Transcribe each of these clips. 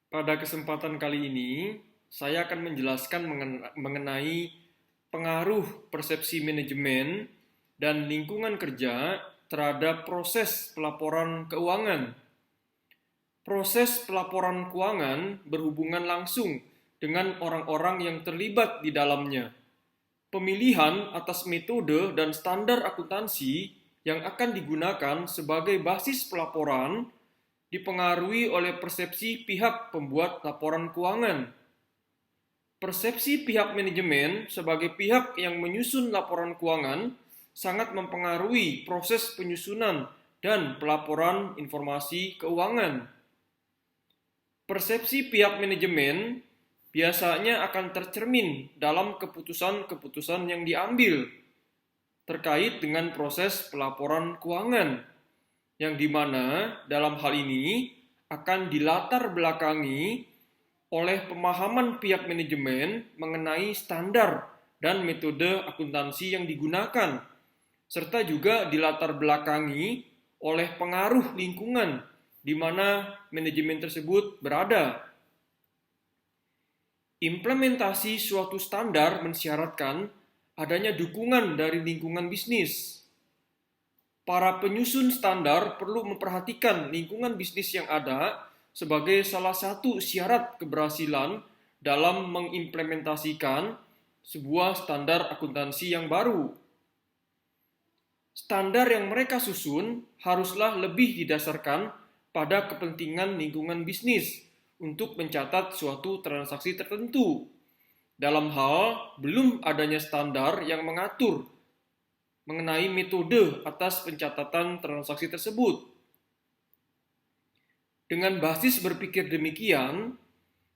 Pada kesempatan kali ini, saya akan menjelaskan mengenai pengaruh persepsi manajemen dan lingkungan kerja terhadap proses pelaporan keuangan. Proses pelaporan keuangan berhubungan langsung dengan orang-orang yang terlibat di dalamnya. Pemilihan atas metode dan standar akuntansi yang akan digunakan sebagai basis pelaporan dipengaruhi oleh persepsi pihak pembuat laporan keuangan. Persepsi pihak manajemen sebagai pihak yang menyusun laporan keuangan sangat mempengaruhi proses penyusunan dan pelaporan informasi keuangan. Persepsi pihak manajemen biasanya akan tercermin dalam keputusan-keputusan yang diambil terkait dengan proses pelaporan keuangan, yang dimana dalam hal ini akan dilatar belakangi oleh pemahaman pihak manajemen mengenai standar dan metode akuntansi yang digunakan, serta juga dilatar belakangi oleh pengaruh lingkungan di mana manajemen tersebut berada. Implementasi suatu standar mensyaratkan adanya dukungan dari lingkungan bisnis. Para penyusun standar perlu memperhatikan lingkungan bisnis yang ada sebagai salah satu syarat keberhasilan dalam mengimplementasikan sebuah standar akuntansi yang baru. Standar yang mereka susun haruslah lebih didasarkan pada kepentingan lingkungan bisnis untuk mencatat suatu transaksi tertentu. Dalam hal belum adanya standar yang mengatur mengenai metode atas pencatatan transaksi tersebut. Dengan basis berpikir demikian,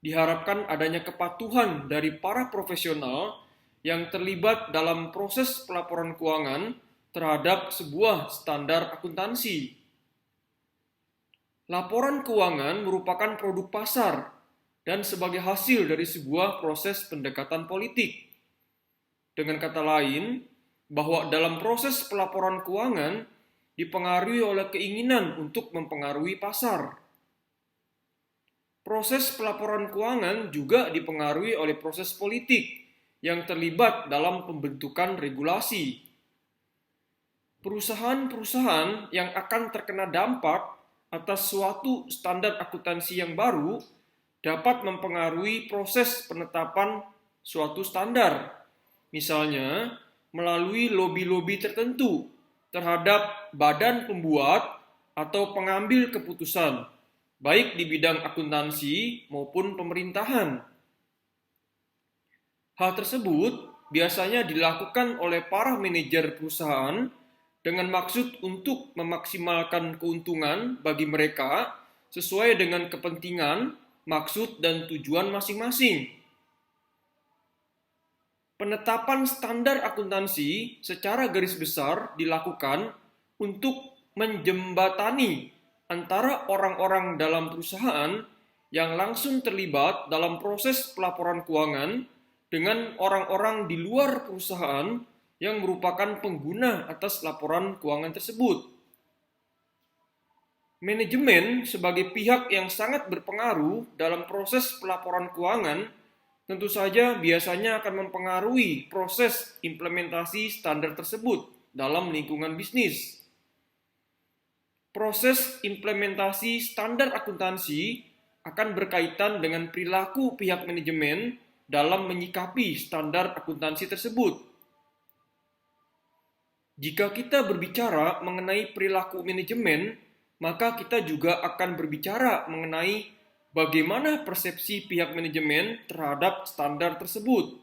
diharapkan adanya kepatuhan dari para profesional yang terlibat dalam proses pelaporan keuangan terhadap sebuah standar akuntansi. Laporan keuangan merupakan produk pasar dan sebagai hasil dari sebuah proses pendekatan politik. Dengan kata lain, bahwa dalam proses pelaporan keuangan dipengaruhi oleh keinginan untuk mempengaruhi pasar. Proses pelaporan keuangan juga dipengaruhi oleh proses politik yang terlibat dalam pembentukan regulasi. Perusahaan-perusahaan yang akan terkena dampak atas suatu standar akuntansi yang baru dapat mempengaruhi proses penetapan suatu standar, misalnya melalui lobi-lobi tertentu terhadap badan pembuat atau pengambil keputusan, baik di bidang akuntansi maupun pemerintahan. Hal tersebut biasanya dilakukan oleh para manajer perusahaan dengan maksud untuk memaksimalkan keuntungan bagi mereka sesuai dengan kepentingan, maksud, dan tujuan masing-masing. Penetapan standar akuntansi secara garis besar dilakukan untuk menjembatani antara orang-orang dalam perusahaan yang langsung terlibat dalam proses pelaporan keuangan dengan orang-orang di luar perusahaan yang merupakan pengguna atas laporan keuangan tersebut. Manajemen sebagai pihak yang sangat berpengaruh dalam proses pelaporan keuangan tentu saja biasanya akan mempengaruhi proses implementasi standar tersebut dalam lingkungan bisnis. Proses implementasi standar akuntansi akan berkaitan dengan perilaku pihak manajemen dalam menyikapi standar akuntansi tersebut. Jika kita berbicara mengenai perilaku manajemen, maka kita juga akan berbicara mengenai bagaimana persepsi pihak manajemen terhadap standar tersebut.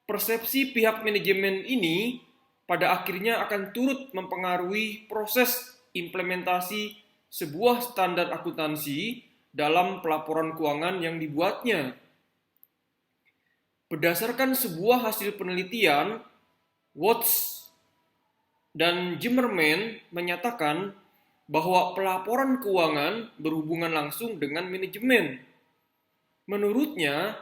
Persepsi pihak manajemen ini pada akhirnya akan turut mempengaruhi proses implementasi sebuah standar akuntansi dalam pelaporan keuangan yang dibuatnya. Berdasarkan sebuah hasil penelitian, Watts dan Zimmerman menyatakan bahwa pelaporan keuangan berhubungan langsung dengan manajemen. Menurutnya,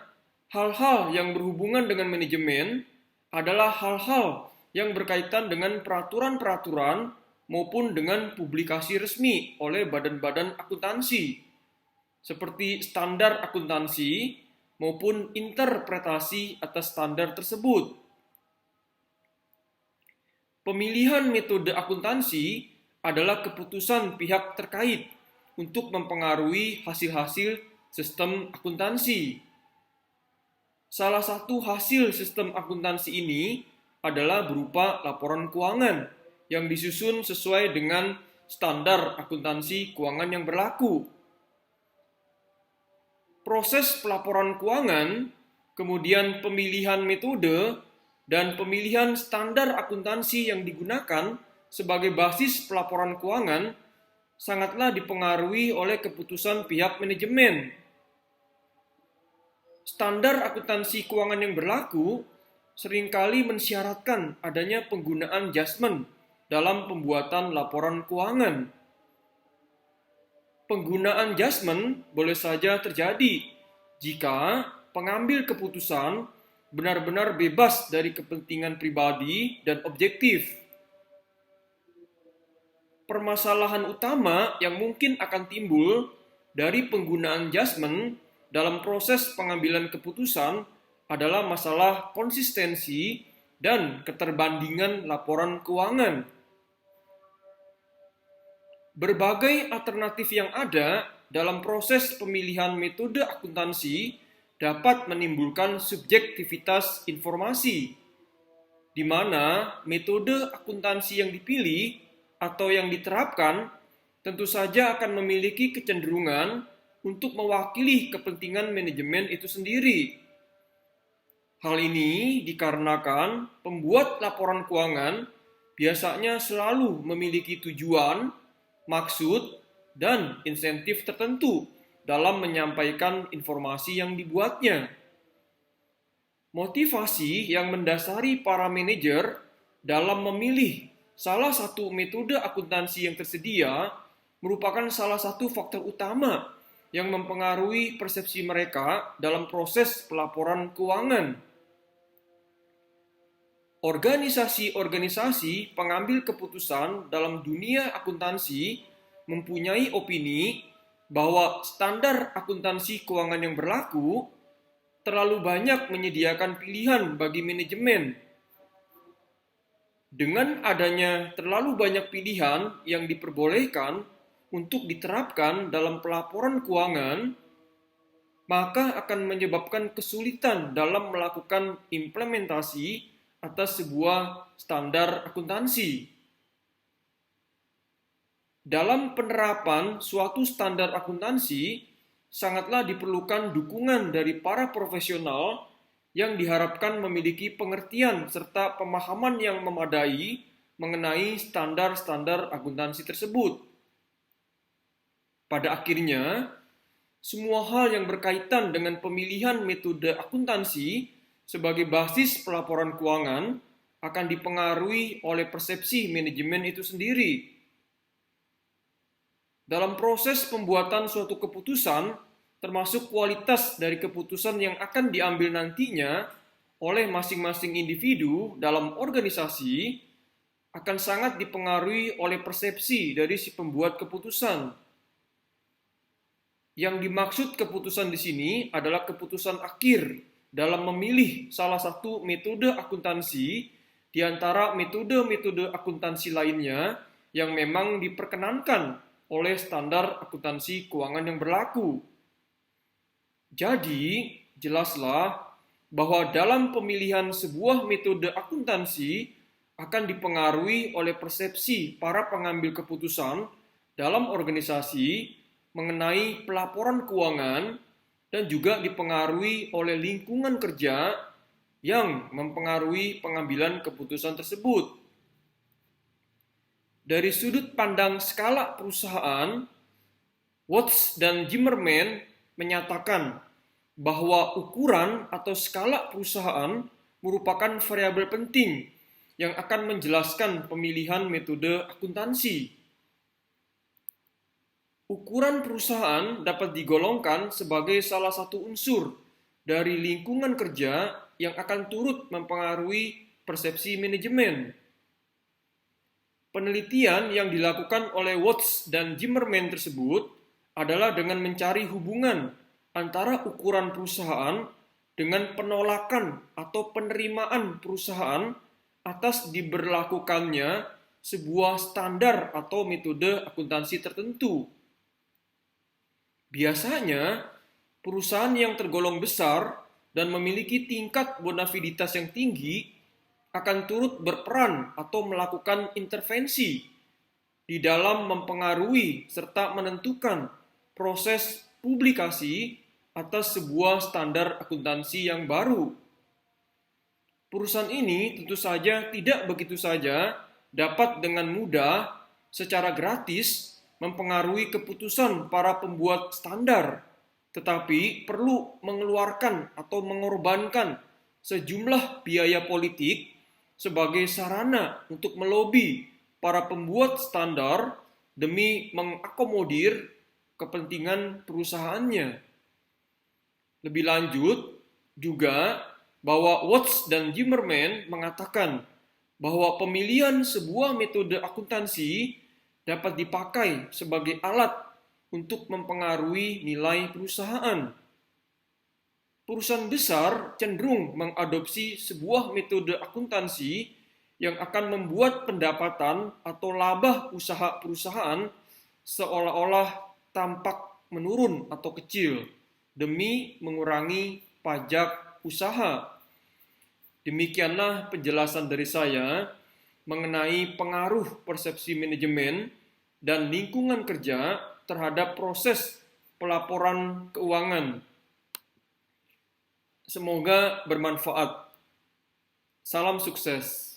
hal-hal yang berhubungan dengan manajemen adalah hal-hal yang berkaitan dengan peraturan-peraturan maupun dengan publikasi resmi oleh badan-badan akuntansi. seperti standar akuntansi maupun interpretasi atas standar tersebut. Pemilihan metode akuntansi adalah keputusan pihak terkait untuk mempengaruhi hasil-hasil sistem akuntansi. Salah satu hasil sistem akuntansi ini adalah berupa laporan keuangan yang disusun sesuai dengan standar akuntansi keuangan yang berlaku. Proses pelaporan keuangan, kemudian pemilihan metode, dan pemilihan standar akuntansi yang digunakan sebagai basis pelaporan keuangan sangatlah dipengaruhi oleh keputusan pihak manajemen. Standar akuntansi keuangan yang berlaku seringkali mensyaratkan adanya penggunaan judgement dalam pembuatan laporan keuangan. Penggunaan judgement boleh saja terjadi jika pengambil keputusan benar-benar bebas dari kepentingan pribadi dan objektif. Permasalahan utama yang mungkin akan timbul dari penggunaan judgement dalam proses pengambilan keputusan adalah masalah konsistensi dan keterbandingan laporan keuangan. Berbagai alternatif yang ada dalam proses pemilihan metode akuntansi dapat menimbulkan subjektivitas informasi, di mana metode akuntansi yang dipilih atau yang diterapkan tentu saja akan memiliki kecenderungan untuk mewakili kepentingan manajemen itu sendiri. Hal ini dikarenakan pembuat laporan keuangan biasanya selalu memiliki tujuan, maksud, dan insentif tertentu dalam menyampaikan informasi yang dibuatnya. Motivasi yang mendasari para manajer dalam memilih salah satu metode akuntansi yang tersedia merupakan salah satu faktor utama yang mempengaruhi persepsi mereka dalam proses pelaporan keuangan. Organisasi-organisasi pengambil keputusan dalam dunia akuntansi mempunyai opini bahwa standar akuntansi keuangan yang berlaku terlalu banyak menyediakan pilihan bagi manajemen. Dengan adanya terlalu banyak pilihan yang diperbolehkan untuk diterapkan dalam pelaporan keuangan, maka akan menyebabkan kesulitan dalam melakukan implementasi atas sebuah standar akuntansi. Dalam penerapan suatu standar akuntansi, sangatlah diperlukan dukungan dari para profesional yang diharapkan memiliki pengertian serta pemahaman yang memadai mengenai standar-standar akuntansi tersebut. Pada akhirnya, semua hal yang berkaitan dengan pemilihan metode akuntansi sebagai basis pelaporan keuangan akan dipengaruhi oleh persepsi manajemen itu sendiri. Dalam proses pembuatan suatu keputusan, termasuk kualitas dari keputusan yang akan diambil nantinya oleh masing-masing individu dalam organisasi, akan sangat dipengaruhi oleh persepsi dari si pembuat keputusan. Yang dimaksud keputusan di sini adalah keputusan akhir dalam memilih salah satu metode akuntansi di antara metode-metode akuntansi lainnya yang memang diperkenankan oleh standar akuntansi keuangan yang berlaku. Jadi, jelaslah bahwa dalam pemilihan sebuah metode akuntansi akan dipengaruhi oleh persepsi para pengambil keputusan dalam organisasi mengenai pelaporan keuangan dan juga dipengaruhi oleh lingkungan kerja yang mempengaruhi pengambilan keputusan tersebut. Dari sudut pandang skala perusahaan, Watts dan Zimmerman menyatakan bahwa ukuran atau skala perusahaan merupakan variabel penting yang akan menjelaskan pemilihan metode akuntansi. Ukuran perusahaan dapat digolongkan sebagai salah satu unsur dari lingkungan kerja yang akan turut mempengaruhi persepsi manajemen. Penelitian yang dilakukan oleh Watts dan Zimmerman tersebut adalah dengan mencari hubungan antara ukuran perusahaan dengan penolakan atau penerimaan perusahaan atas diberlakukannya sebuah standar atau metode akuntansi tertentu. Biasanya, perusahaan yang tergolong besar dan memiliki tingkat bonaviditas yang tinggi akan turut berperan atau melakukan intervensi di dalam mempengaruhi serta menentukan proses publikasi atas sebuah standar akuntansi yang baru. Perusahaan ini tentu saja tidak begitu saja dapat dengan mudah secara gratis mempengaruhi keputusan para pembuat standar, tetapi perlu mengeluarkan atau mengorbankan sejumlah biaya politik sebagai sarana untuk melobi para pembuat standar demi mengakomodir kepentingan perusahaannya. Lebih lanjut, juga bahwa Watts dan Zimmerman mengatakan bahwa pemilihan sebuah metode akuntansi dapat dipakai sebagai alat untuk mempengaruhi nilai perusahaan. Perusahaan besar cenderung mengadopsi sebuah metode akuntansi yang akan membuat pendapatan atau laba usaha perusahaan seolah-olah tampak menurun atau kecil demi mengurangi pajak usaha. Demikianlah penjelasan dari saya mengenai pengaruh persepsi manajemen dan lingkungan kerja terhadap proses pelaporan keuangan. Semoga bermanfaat. Salam sukses.